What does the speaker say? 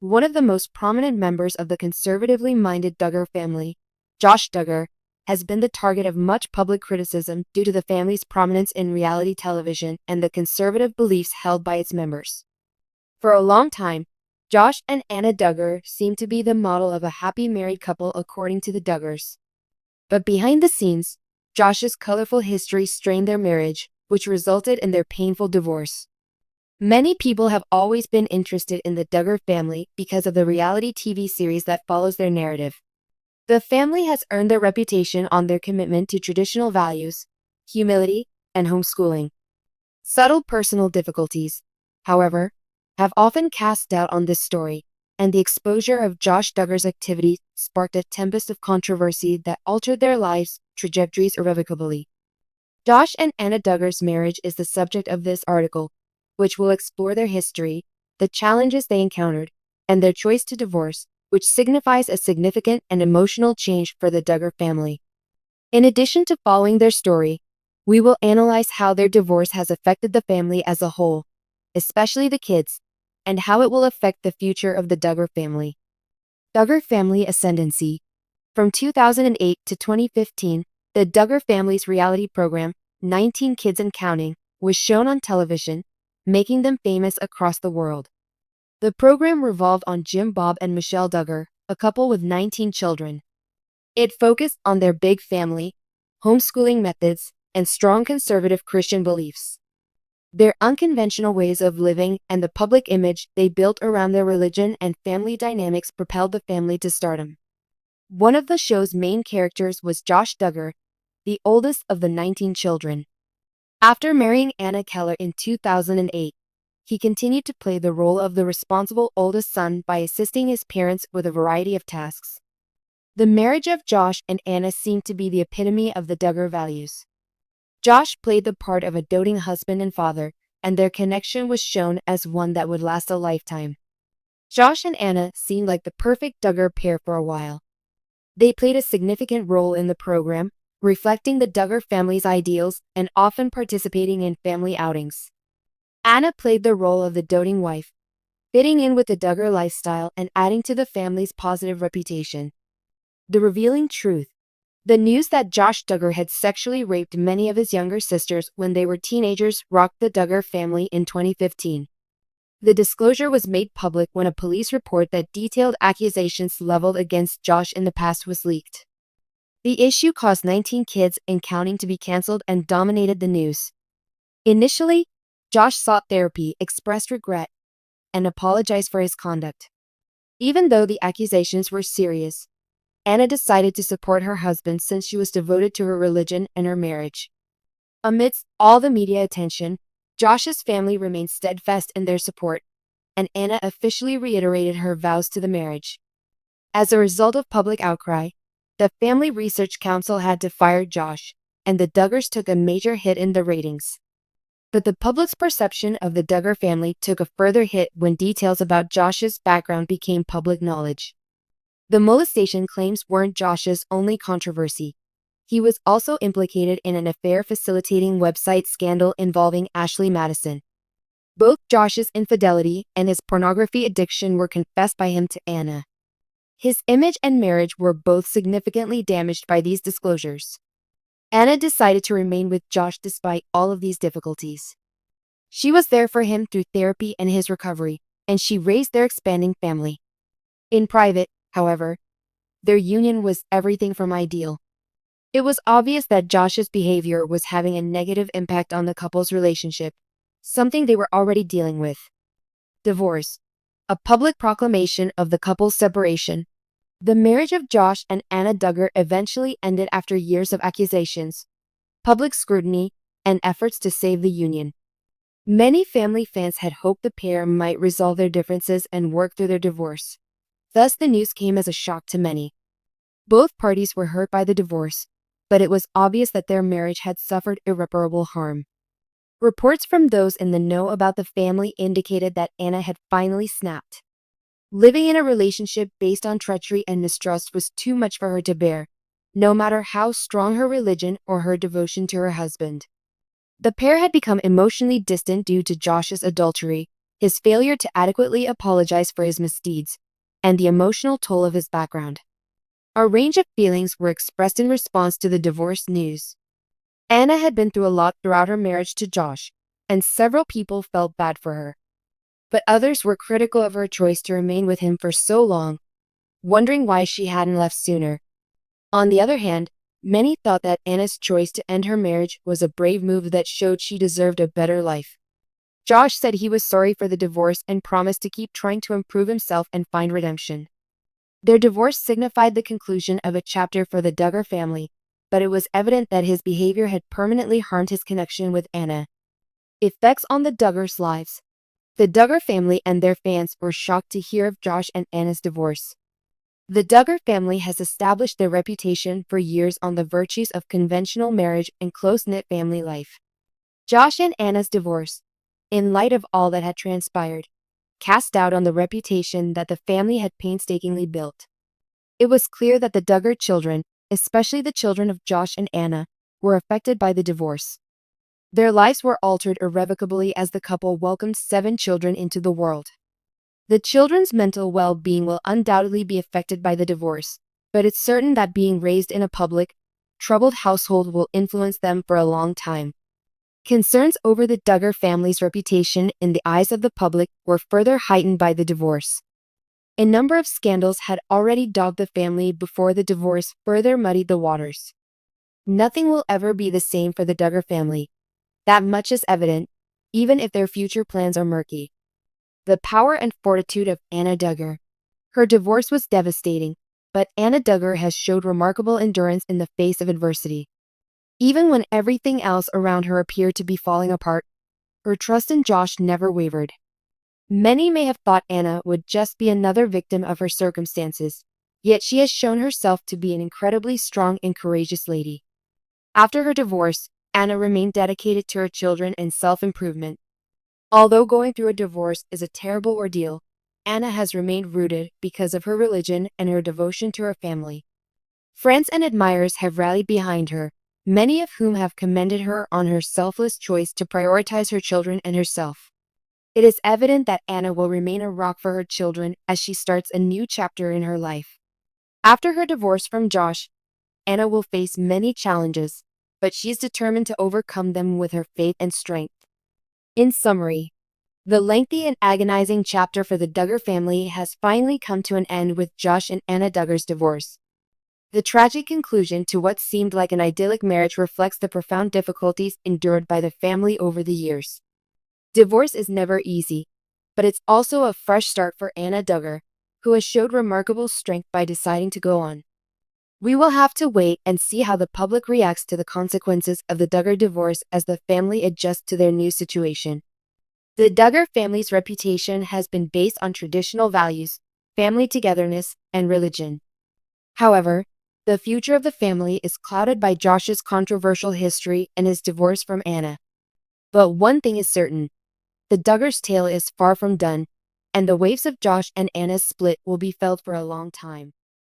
One of the most prominent members of the conservatively minded Duggar family, Josh Duggar, has been the target of much public criticism due to the family's prominence in reality television and the conservative beliefs held by its members. For a long time, Josh and Anna Duggar seemed to be the model of a happy married couple according to the Duggars. But behind the scenes, Josh's colorful history strained their marriage, which resulted in their painful divorce. Many people have always been interested in the Duggar family because of the reality TV series that follows their narrative. The family has earned their reputation on their commitment to traditional values, humility, and homeschooling. Subtle personal difficulties, however, have often cast doubt on this story, and the exposure of Josh Duggar's activities sparked a tempest of controversy that altered their lives' trajectories irrevocably. Josh and Anna Duggar's marriage is the subject of this article, which will explore their history, the challenges they encountered, and their choice to divorce, which signifies a significant and emotional change for the Duggar family. In addition to following their story, we will analyze how their divorce has affected the family as a whole, especially the kids, and how it will affect the future of the Duggar family. Duggar family ascendancy. From 2008 to 2015, the Duggar family's reality program, 19 Kids and Counting, was shown on television, making them famous across the world. The program revolved on Jim Bob and Michelle Duggar, a couple with 19 children. It focused on their big family, homeschooling methods, and strong conservative Christian beliefs. Their unconventional ways of living and the public image they built around their religion and family dynamics propelled the family to stardom. One of the show's main characters was Josh Duggar, the oldest of the 19 children. After marrying Anna Keller in 2008, he continued to play the role of the responsible oldest son by assisting his parents with a variety of tasks. The marriage of Josh and Anna seemed to be the epitome of the Duggar values. Josh played the part of a doting husband and father, and their connection was shown as one that would last a lifetime. Josh and Anna seemed like the perfect Duggar pair for a while. They played a significant role in the program, reflecting the Duggar family's ideals and often participating in family outings. Anna played the role of the doting wife, fitting in with the Duggar lifestyle and adding to the family's positive reputation. The revealing truth. The news that Josh Duggar had sexually raped many of his younger sisters when they were teenagers rocked the Duggar family in 2015. The disclosure was made public when a police report that detailed accusations leveled against Josh in the past was leaked. The issue caused 19 Kids and Counting to be canceled and dominated the news. Initially, Josh sought therapy, expressed regret, and apologized for his conduct. Even though the accusations were serious, Anna decided to support her husband since she was devoted to her religion and her marriage. Amidst all the media attention, Josh's family remained steadfast in their support, and Anna officially reiterated her vows to the marriage. As a result of public outcry, the Family Research Council had to fire Josh, and the Duggars took a major hit in the ratings. But the public's perception of the Duggar family took a further hit when details about Josh's background became public knowledge. The molestation claims weren't Josh's only controversy. He was also implicated in an affair facilitating website scandal involving Ashley Madison. Both Josh's infidelity and his pornography addiction were confessed by him to Anna. His image and marriage were both significantly damaged by these disclosures. Anna decided to remain with Josh despite all of these difficulties. She was there for him through therapy and his recovery, and she raised their expanding family. In private, however, their union was everything from ideal. It was obvious that Josh's behavior was having a negative impact on the couple's relationship, something they were already dealing with. Divorce. A public proclamation of the couple's separation. The marriage of Josh and Anna Duggar eventually ended after years of accusations, public scrutiny, and efforts to save the union. Many family fans had hoped the pair might resolve their differences and work through their divorce. Thus, the news came as a shock to many. Both parties were hurt by the divorce, but it was obvious that their marriage had suffered irreparable harm. Reports from those in the know about the family indicated that Anna had finally snapped. Living in a relationship based on treachery and mistrust was too much for her to bear, no matter how strong her religion or her devotion to her husband. The pair had become emotionally distant due to Josh's adultery, his failure to adequately apologize for his misdeeds, and the emotional toll of his background. A range of feelings were expressed in response to the divorce news. Anna had been through a lot throughout her marriage to Josh, and several people felt bad for her. But others were critical of her choice to remain with him for so long, wondering why she hadn't left sooner. On the other hand, many thought that Anna's choice to end her marriage was a brave move that showed she deserved a better life. Josh said he was sorry for the divorce and promised to keep trying to improve himself and find redemption. Their divorce signified the conclusion of a chapter for the Duggar family, but it was evident that his behavior had permanently harmed his connection with Anna. Effects on the Duggars' lives. The Duggar family and their fans were shocked to hear of Josh and Anna's divorce. The Duggar family has established their reputation for years on the virtues of conventional marriage and close-knit family life. Josh and Anna's divorce, in light of all that had transpired, cast doubt on the reputation that the family had painstakingly built. It was clear that the Duggar children, especially the children of Josh and Anna, were affected by the divorce. Their lives were altered irrevocably as the couple welcomed 7 children into the world. The children's mental well-being will undoubtedly be affected by the divorce, but it's certain that being raised in a public, troubled household will influence them for a long time. Concerns over the Duggar family's reputation in the eyes of the public were further heightened by the divorce. A number of scandals had already dogged the family before the divorce further muddied the waters. Nothing will ever be the same for the Duggar family. That much is evident, even if their future plans are murky. The power and fortitude of Anna Duggar. Her divorce was devastating, but Anna Duggar has showed remarkable endurance in the face of adversity. Even when everything else around her appeared to be falling apart, her trust in Josh never wavered. Many may have thought Anna would just be another victim of her circumstances, yet she has shown herself to be an incredibly strong and courageous lady. After her divorce, Anna remained dedicated to her children and self-improvement. Although going through a divorce is a terrible ordeal, Anna has remained rooted because of her religion and her devotion to her family. Friends and admirers have rallied behind her, many of whom have commended her on her selfless choice to prioritize her children and herself. It is evident that Anna will remain a rock for her children as she starts a new chapter in her life. After her divorce from Josh, Anna will face many challenges, but she is determined to overcome them with her faith and strength. In summary, the lengthy and agonizing chapter for the Duggar family has finally come to an end with Josh and Anna Duggar's divorce. The tragic conclusion to what seemed like an idyllic marriage reflects the profound difficulties endured by the family over the years. Divorce is never easy, but it's also a fresh start for Anna Duggar, who has showed remarkable strength by deciding to go on. We will have to wait and see how the public reacts to the consequences of the Duggar divorce as the family adjusts to their new situation. The Duggar family's reputation has been based on traditional values, family togetherness, and religion. However, the future of the family is clouded by Josh's controversial history and his divorce from Anna. But one thing is certain, the Duggars' tale is far from done, and the waves of Josh and Anna's split will be felt for a long time.